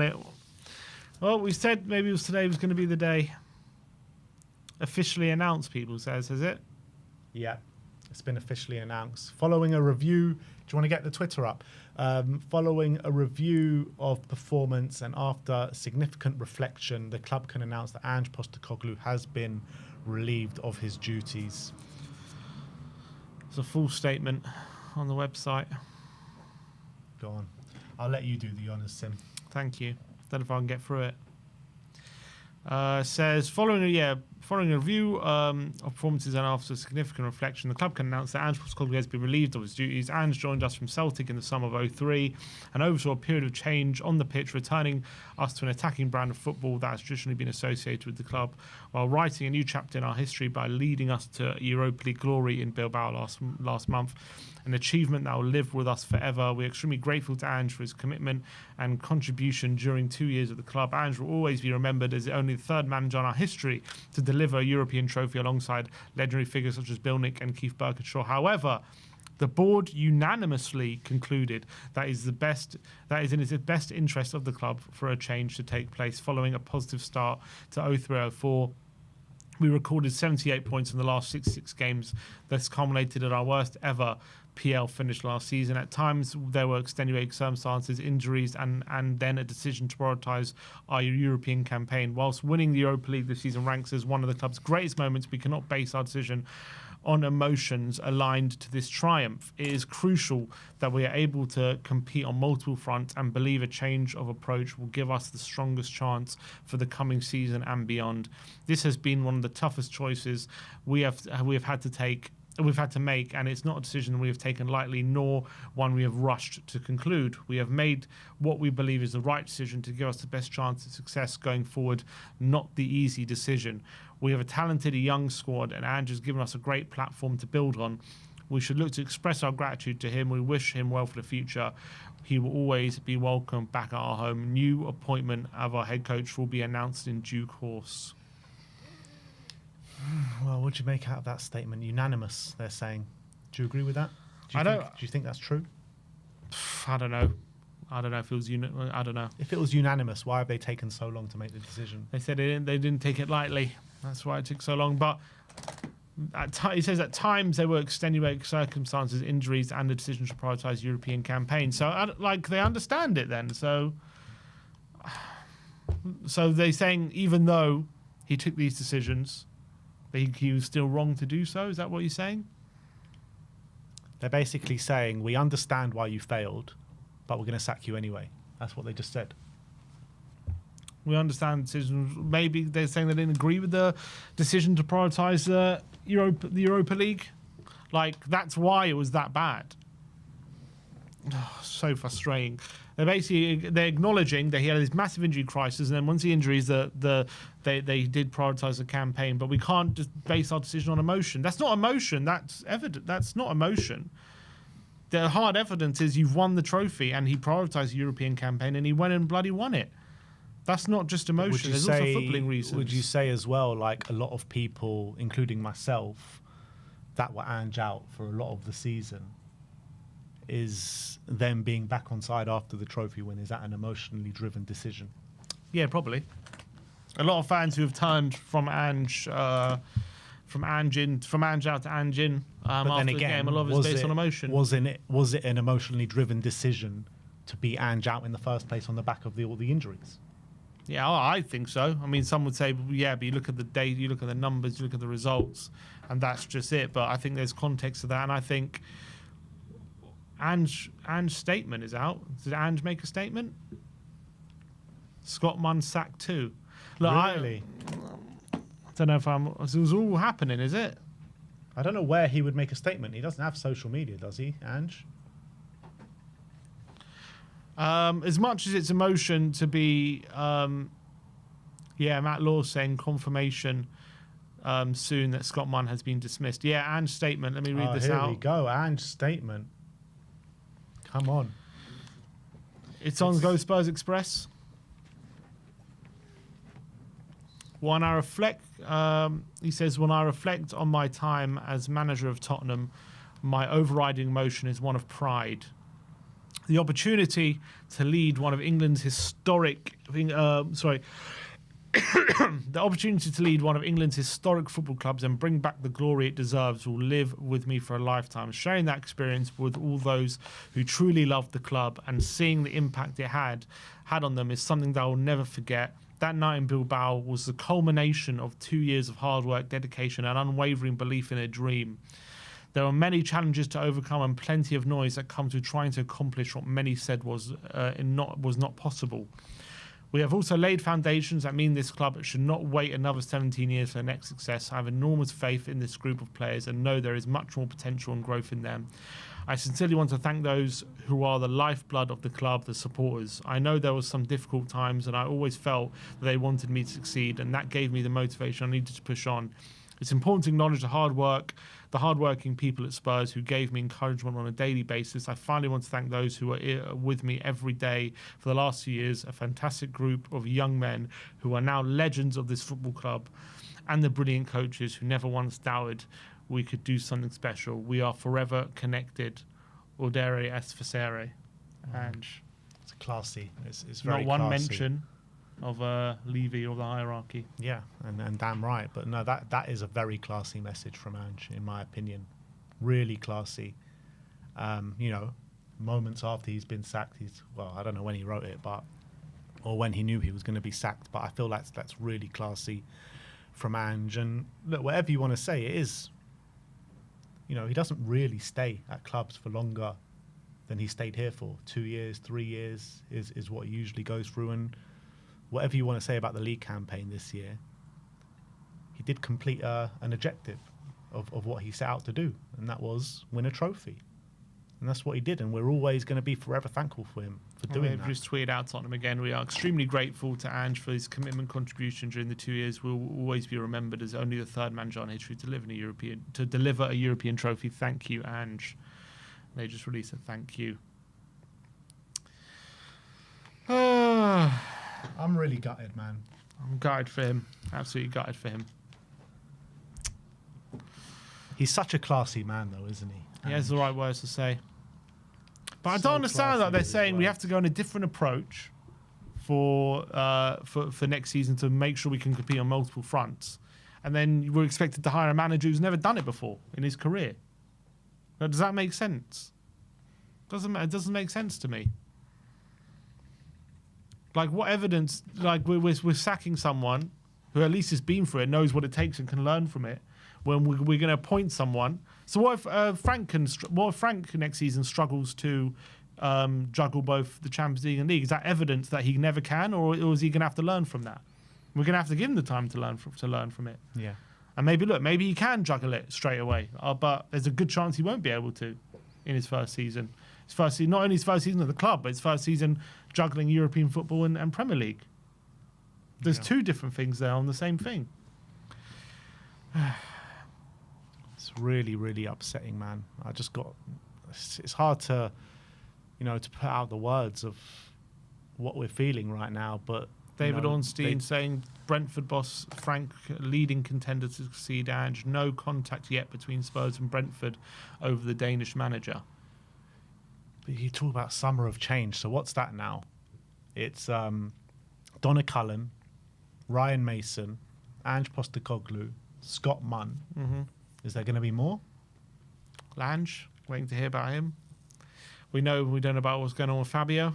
it. Well, we said maybe today was going to be the day. Officially announced, people says, has it? Yeah, it's been officially announced. Following a review, do you want to get the Twitter up? Following a review of performance and after significant reflection, the club can announce that Ange Postecoglou has been relieved of his duties. It's a full statement on the website. Go on. I'll let you do the honours, Sim. Thank you. Don't know if I can get through it. Says, following a review of performances and after significant reflection, the club can announce that Ange Postecoglou has been relieved of his duties. Ange joined us from Celtic in the summer of 2003 and oversaw a period of change on the pitch, returning us to an attacking brand of football that has traditionally been associated with the club, while writing a new chapter in our history by leading us to Europa League glory in Bilbao last month, an achievement that will live with us forever. We're extremely grateful to Ange for his commitment and contribution during 2 years at the club. Ange will always be remembered as only the third manager in our history to deliver a European trophy alongside legendary figures such as Bill Nick and Keith Burkinshaw. However, the board unanimously concluded that is in the best interest of the club for a change to take place following a positive start to 03-04. We recorded 78 points in the last 66 games. This culminated at our worst ever PL finish last season. At times, there were extenuating circumstances, injuries, and then a decision to prioritise our European campaign. Whilst winning the Europa League this season ranks as one of the club's greatest moments, we cannot base our decision on emotions aligned to this triumph. It is crucial that we are able to compete on multiple fronts and believe a change of approach will give us the strongest chance for the coming season and beyond. This has been one of the toughest choices we have had to make, and it's not a decision we have taken lightly, nor one we have rushed to conclude. We have made what we believe is the right decision to give us the best chance of success going forward, not the easy decision. We have a talented young squad, and Ange has given us a great platform to build on. We should look to express our gratitude to him. We wish him well for the future. He will always be welcome back at our home. New appointment of our head coach will be announced in due course. Well, what do you make out of that statement? Unanimous, they're saying. Do you agree with that? Do you think that's true? I don't know. I don't know if it was I don't know. If it was unanimous, why have they taken so long to make the decision? They said they didn't take it lightly. That's why it took so long. But he says at times there were extenuating circumstances, injuries, and the decision to prioritise European campaign. So they understand it then. So they're saying even though he took these decisions, he was still wrong to do so. Is that what you're saying? They're basically saying, we understand why you failed, but we're going to sack you anyway. That's what they just said. We understand decisions. Maybe they're saying they didn't agree with the decision to prioritise the Europa League. That's why it was that bad. Oh, so frustrating. They're acknowledging that he had this massive injury crisis, and then once the injuries, they did prioritise the campaign. But we can't just base our decision on emotion. That's not emotion. That's evident. That's not emotion. The hard evidence is you've won the trophy, and he prioritised the European campaign, and he went and bloody won it. That's not just emotion. There's also footballing reasons. Would you say as well, a lot of people, including myself, that were Ange out for a lot of the season, is them being back on side after the trophy win? Is that an emotionally driven decision? Yeah, probably. A lot of fans who have turned from Ange out to Ange in after the game. A lot of it's based on emotion. Was it an emotionally driven decision to be Ange out in the first place on the back of all the injuries? Yeah, I think so. I mean, some would say, yeah, but you look at the data, you look at the numbers, you look at the results, and that's just it. But I think there's context to that, and I think Ange's statement is out. Did Ange make a statement? Scott Munn sacked too. Look, really? I don't know if it was all happening, is it? I don't know where he would make a statement. He doesn't have social media, does he, Ange? As much as it's emotion to be, Matt Law saying confirmation soon that Scott Munn has been dismissed. Yeah, Ange's statement. Let me read this out. Here we go. Ange's statement. Come on. It's on Go Spurs Express. When I reflect, he says, when I reflect on my time as manager of Tottenham, my overriding emotion is one of pride. The opportunity to lead one of England's the opportunity to lead one of England's historic football clubs and bring back the glory it deserves will live with me for a lifetime. Sharing that experience with all those who truly love the club and seeing the impact it had on them is something that I will never forget. That night in Bilbao was the culmination of 2 years of hard work, dedication, and unwavering belief in a dream. There were many challenges to overcome and plenty of noise that comes with trying to accomplish what many said was not possible. We have also laid foundations that mean this club should not wait another 17 years for their next success. I have enormous faith in this group of players and know there is much more potential and growth in them. I sincerely want to thank those who are the lifeblood of the club, the supporters. I know there was some difficult times and I always felt that they wanted me to succeed, and that gave me the motivation I needed to push on. It's important to acknowledge the hard-working people at Spurs who gave me encouragement on a daily basis. I finally want to thank those who are with me every day for the last 2 years, a fantastic group of young men who are now legends of this football club, and the brilliant coaches who never once doubted we could do something special. We are forever connected. Ordere est facere. Ange. It's classy. It's very not one classy. mention of Levy or the hierarchy. Yeah, and damn right. But no, that is a very classy message from Ange, in my opinion. Really classy. Moments after he's been sacked, I don't know when he wrote it, or when he knew he was going to be sacked, but I feel that's really classy from Ange. And look, whatever you want to say, it is, he doesn't really stay at clubs for longer than he stayed here for. 2 years, 3 years is what he usually goes through. And whatever you want to say about the league campaign this year, he did complete an objective of what he set out to do, and that was win a trophy. And that's what he did, and we're always going to be forever thankful for him for doing that. Just tweeted out Tottenham again. We are extremely grateful to Ange for his commitment contribution during the 2 years. We'll always be remembered as only the third manager in history to deliver a European trophy. Thank you, Ange. They just released a thank you. I'm really gutted, man. I'm gutted for him. Absolutely gutted for him. He's such a classy man, though, isn't he? He has the right words to say. But I So don't understand that they're classy saying as we well. have to go on a different approach for next season to make sure we can compete on multiple fronts. And then we're expected to hire a manager who's never done it before in his career. Now, does that make sense? It doesn't make sense to me. Like, what evidence? Like, we're sacking someone who at least has been through it, knows what it takes, and can learn from it. When we're going to appoint someone. So what if Frank next season struggles to juggle both the Champions League and league? Is that evidence that he never can, or is he going to have to learn from that? We're going to have to give him the time to learn from it. Yeah. And maybe he can juggle it straight away. But there's a good chance he won't be able to in his first season. Not only his first season at the club, but his first season juggling European football and Premier League. There's two different things there on the same thing. It's really, really upsetting, man. It's hard to, to put out the words of what we're feeling right now, but David Ornstein saying Brentford boss Frank leading contender to succeed Ange. No contact yet between Spurs and Brentford over the Danish manager. But you talk about summer of change. So what's that now? It's Donna Cullen, Ryan Mason, Ange Postecoglou, Scott Munn. Mm-hmm. Is there going to be more? Lange, waiting to hear about him. We don't know about what's going on with Fabio.